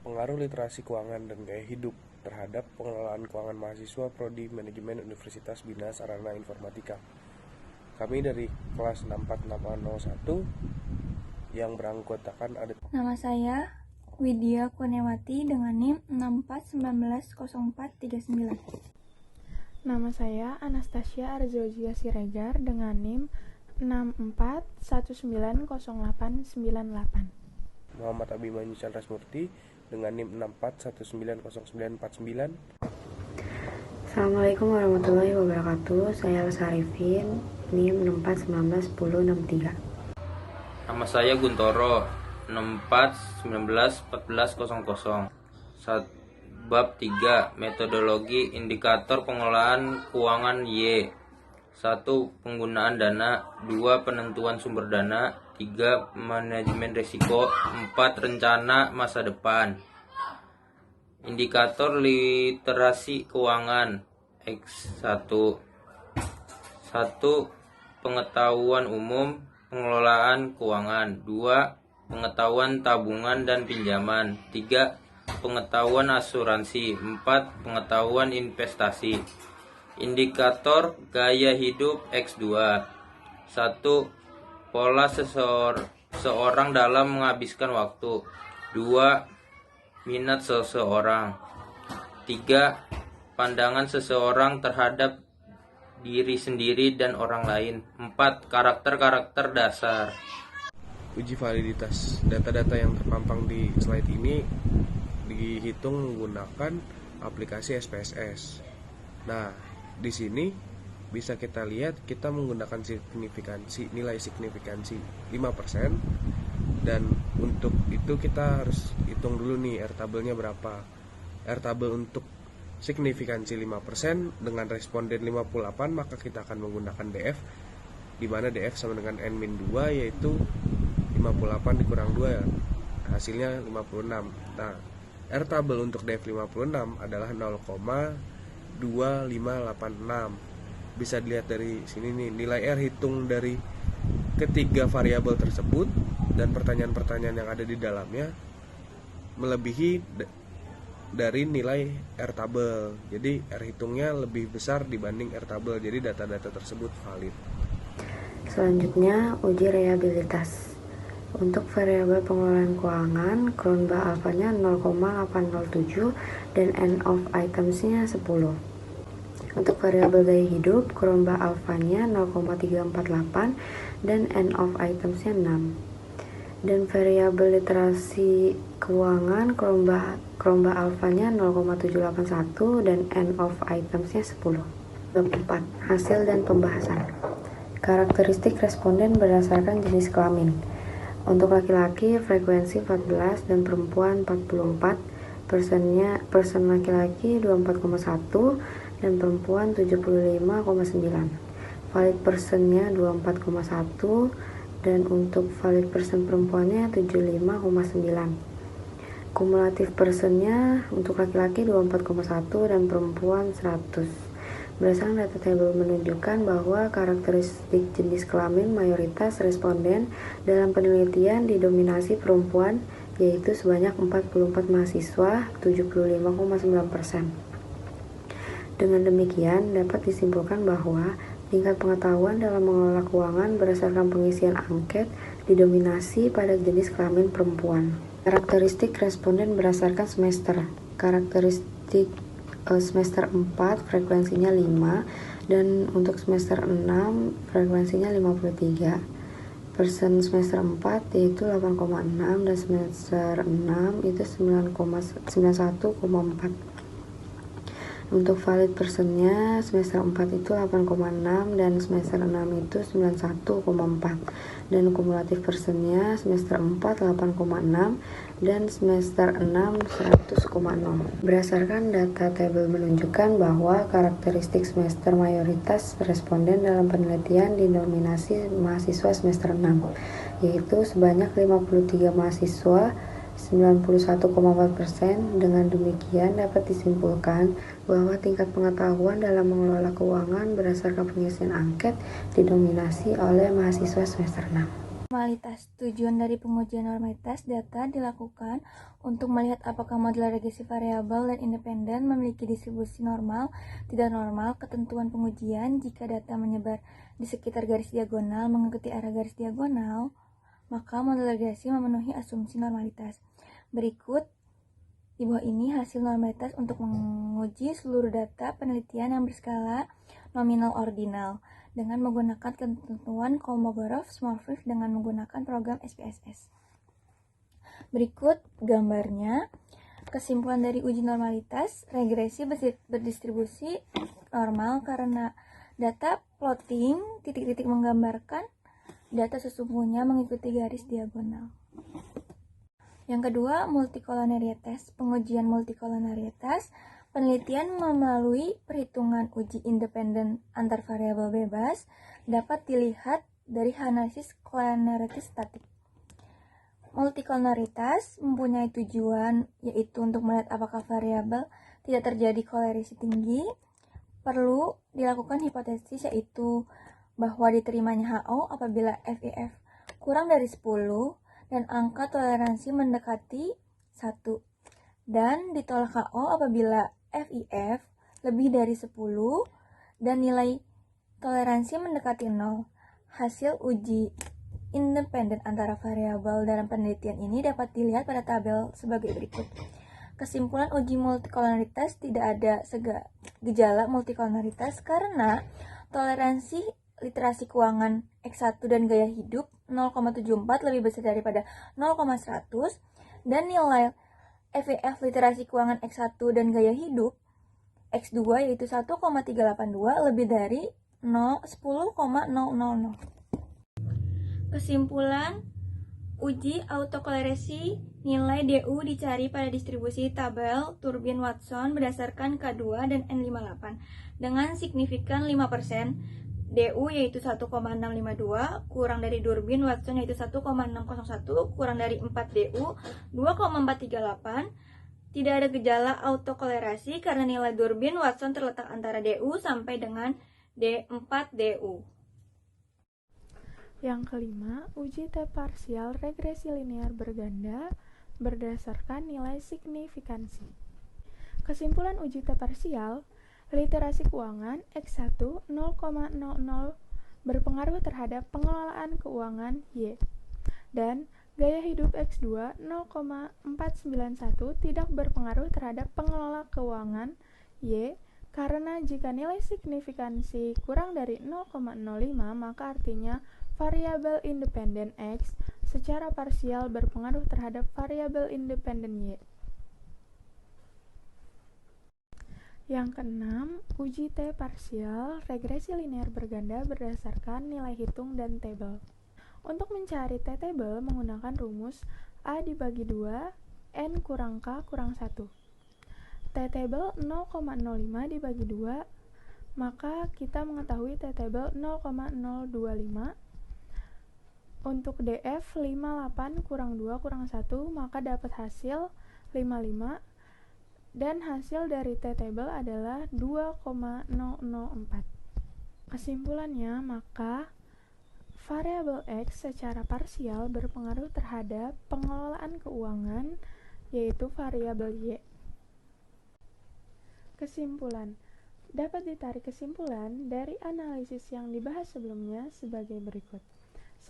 Pengaruh literasi keuangan dan gaya hidup terhadap pengelolaan keuangan mahasiswa Prodi Manajemen Universitas Bina Sarana Informatika. Kami dari kelas 64801 yang beranggotakan ada. Nama saya Widya Kurniawati dengan NIM 64190439. Nama saya Anastasia Arzojia Siregar dengan NIM 64190898. Muhammad Abimanyu Chandrasmurti dengan NIM 64190949. Assalamualaikum warahmatullahi wabarakatuh. Saya Elsa Arifin, NIM 64191063. Nama saya Guntoro, 64191400. Bab 3, metodologi indikator pengelolaan keuangan Y. 1. Penggunaan dana. 2. Penentuan sumber dana. 3. Manajemen risiko. 4. Rencana masa depan. Indikator literasi keuangan X1. 1. Pengetahuan umum pengelolaan keuangan. 2. Pengetahuan tabungan dan pinjaman. 3. Pengetahuan asuransi. 4. Pengetahuan investasi. Indikator gaya hidup X2. 1. Pola seseorang dalam menghabiskan waktu. 2. Minat seseorang. 3. Pandangan seseorang terhadap diri sendiri dan orang lain. 4. Karakter-karakter dasar. Uji validitas. Data-data yang terpampang di slide ini dihitung menggunakan aplikasi SPSS. Nah, di sini bisa kita lihat kita menggunakan nilai signifikansi 5%, dan untuk itu kita harus hitung dulu nih R-tabelnya berapa. R-tabel untuk signifikansi 5% dengan responden 58, maka kita akan menggunakan DF, di mana DF sama dengan N-2, yaitu 58 dikurang 2, hasilnya 56. Nah, R-tabel untuk DF 56 adalah 0,2586. Bisa dilihat dari sini nih, nilai R hitung dari ketiga variabel tersebut dan pertanyaan-pertanyaan yang ada di dalamnya melebihi dari nilai R-tabel. Jadi R hitungnya lebih besar dibanding R-tabel. Jadi data-data tersebut valid. Selanjutnya, uji reliabilitas. Untuk variabel pengelolaan keuangan, Kronbach alfanya 0,807 dan end of itemsnya 10. Untuk variabel gaya hidup, Kronbach alfanya 0,348 dan end of itemsnya 6. Dan variabel literasi keuangan, Kronbach alfanya 0,781 dan end of itemsnya 10. Bab 4, hasil dan pembahasan. Karakteristik responden berdasarkan jenis kelamin. Untuk laki-laki frekuensi 14 dan perempuan 44, persen laki-laki 24,1 dan perempuan 75,9. Valid persennya 24,1 dan untuk valid persen perempuannya 75,9. Kumulatif persennya untuk laki-laki 24,1 dan perempuan 100. Berdasarkan data tabel menunjukkan bahwa karakteristik jenis kelamin mayoritas responden dalam penelitian didominasi perempuan, yaitu sebanyak 44 mahasiswa, 75,9%. Dengan demikian, dapat disimpulkan bahwa tingkat pengetahuan dalam mengelola keuangan berdasarkan pengisian angket didominasi pada jenis kelamin perempuan. Karakteristik responden berdasarkan semester. Karakteristik semester 4 frekuensinya 5 dan untuk semester 6 frekuensinya 53. Persen semester 4 yaitu 8,6 dan semester 6 itu 91,4. Untuk valid persennya semester 4 itu 8,6 dan semester 6 itu 91,4. Dan kumulatif persennya semester 4 8,6 dan semester 6 100,0. Berdasarkan data tabel menunjukkan bahwa karakteristik semester mayoritas responden dalam penelitian didominasi mahasiswa semester 6, yaitu sebanyak 53 mahasiswa 91,4%. Dengan demikian dapat disimpulkan bahwa tingkat pengetahuan dalam mengelola keuangan berdasarkan pengisian angket didominasi oleh mahasiswa semester 6. Normalitas. Tujuan dari pengujian normalitas data dilakukan untuk melihat apakah model regresi variabel dan independen memiliki distribusi normal, tidak normal. Ketentuan pengujian: jika data menyebar di sekitar garis diagonal mengikuti arah garis diagonal, maka model regresi memenuhi asumsi normalitas. Berikut di bawah ini hasil normalitas untuk menguji seluruh data penelitian yang berskala nominal ordinal dengan menggunakan ketentuan Kolmogorov-Smallville dengan menggunakan program SPSS. Berikut gambarnya. Kesimpulan dari uji normalitas: regresi berdistribusi normal karena data plotting titik-titik menggambarkan data sesungguhnya mengikuti garis diagonal. Yang kedua, multikolonarietas. Pengujian multikolonarietas: penelitian melalui perhitungan uji independen antar variabel bebas dapat dilihat dari analisis kolonaritas statik. Multikolonaritas mempunyai tujuan yaitu untuk melihat apakah variabel tidak terjadi kolerasi tinggi. Perlu dilakukan hipotesis yaitu bahwa diterimanya HO apabila FIF kurang dari 10 dan angka toleransi mendekati 1, dan ditolak HO apabila FIF lebih dari 10 dan nilai toleransi mendekati 0. Hasil uji independen antara variabel dalam penelitian ini dapat dilihat pada tabel sebagai berikut. Kesimpulan uji multikolonaritas: tidak ada gejala multikolonaritas karena toleransi literasi keuangan X1 dan gaya hidup 0,74 lebih besar daripada 0,100 dan nilai FIF literasi keuangan X1 dan gaya hidup X2 yaitu 1,382 lebih dari 10,000. Kesimpulan uji autokolerasi: nilai DU dicari pada distribusi tabel Turbin-Watson berdasarkan K2 dan N58 dengan signifikan 5%. DU yaitu 1,652 kurang dari Durbin-Watson yaitu 1,601 kurang dari 4 DU 2,438. Tidak ada gejala autokolerasi karena nilai Durbin-Watson terletak antara DU sampai dengan D4 DU. Yang kelima, uji T parsial regresi linear berganda berdasarkan nilai signifikansi. Kesimpulan uji T parsial: literasi keuangan X1 0,00 berpengaruh terhadap pengelolaan keuangan Y, dan gaya hidup X2 0,491 tidak berpengaruh terhadap pengelola keuangan Y karena jika nilai signifikansi kurang dari 0,05 maka artinya variabel independen X secara parsial berpengaruh terhadap variabel independen Y. Yang keenam, uji T parsial regresi linear berganda berdasarkan nilai hitung dan tabel. Untuk mencari T tabel menggunakan rumus A dibagi 2 N kurang K kurang 1. T tabel 0,05 dibagi 2, maka kita mengetahui T tabel 0,025. Untuk DF 58 kurang 2 kurang 1, maka dapat hasil 55. Dan hasil dari T-table adalah 2,004. Kesimpulannya, maka variabel X secara parsial berpengaruh terhadap pengelolaan keuangan, yaitu variabel Y. Kesimpulan: dapat ditarik kesimpulan dari analisis yang dibahas sebelumnya sebagai berikut.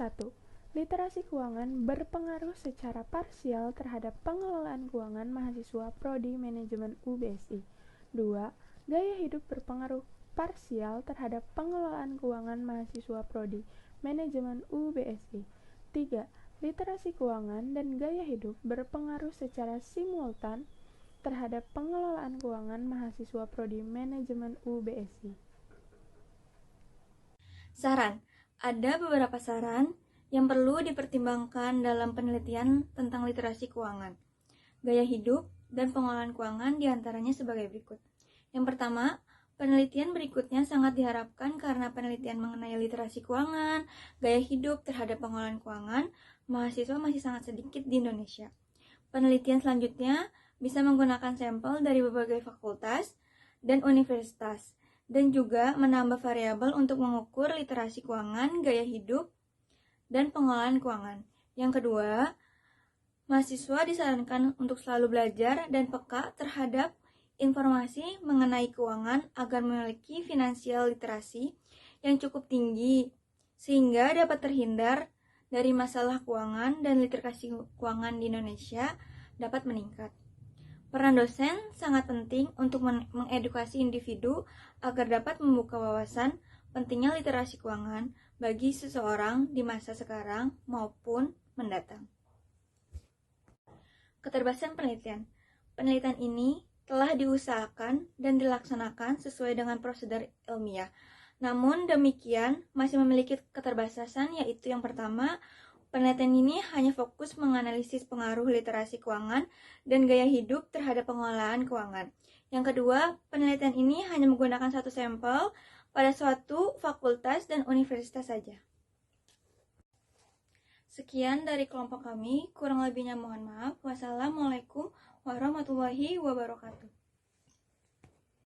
1. Literasi keuangan berpengaruh secara parsial terhadap pengelolaan keuangan mahasiswa Prodi Manajemen UBSI. 2. Gaya hidup berpengaruh parsial terhadap pengelolaan keuangan mahasiswa Prodi Manajemen UBSI. 3. Literasi keuangan dan gaya hidup berpengaruh secara simultan terhadap pengelolaan keuangan mahasiswa Prodi Manajemen UBSI. Saran: ada beberapa saran yang perlu dipertimbangkan dalam penelitian tentang literasi keuangan, gaya hidup, dan pengelolaan keuangan diantaranya sebagai berikut. Yang pertama, penelitian berikutnya sangat diharapkan karena penelitian mengenai literasi keuangan, gaya hidup terhadap pengelolaan keuangan, mahasiswa masih sangat sedikit di Indonesia. Penelitian selanjutnya bisa menggunakan sampel dari berbagai fakultas dan universitas, dan juga menambah variabel untuk mengukur literasi keuangan, gaya hidup, dan pengelolaan keuangan. Yang kedua, mahasiswa disarankan untuk selalu belajar dan peka terhadap informasi mengenai keuangan agar memiliki finansial literasi yang cukup tinggi, sehingga dapat terhindar dari masalah keuangan dan literasi keuangan di Indonesia dapat meningkat. Peran dosen sangat penting untuk mengedukasi individu agar dapat membuka wawasan pentingnya literasi keuangan bagi seseorang di masa sekarang maupun mendatang. Keterbatasan penelitian. Penelitian ini telah diusahakan dan dilaksanakan sesuai dengan prosedur ilmiah. Namun demikian masih memiliki keterbatasan, yaitu yang pertama, penelitian ini hanya fokus menganalisis pengaruh literasi keuangan dan gaya hidup terhadap pengelolaan keuangan. Yang kedua, penelitian ini hanya menggunakan satu sampel pada suatu fakultas dan universitas saja. Sekian dari kelompok kami, kurang lebihnya mohon maaf. Wassalamualaikum warahmatullahi wabarakatuh.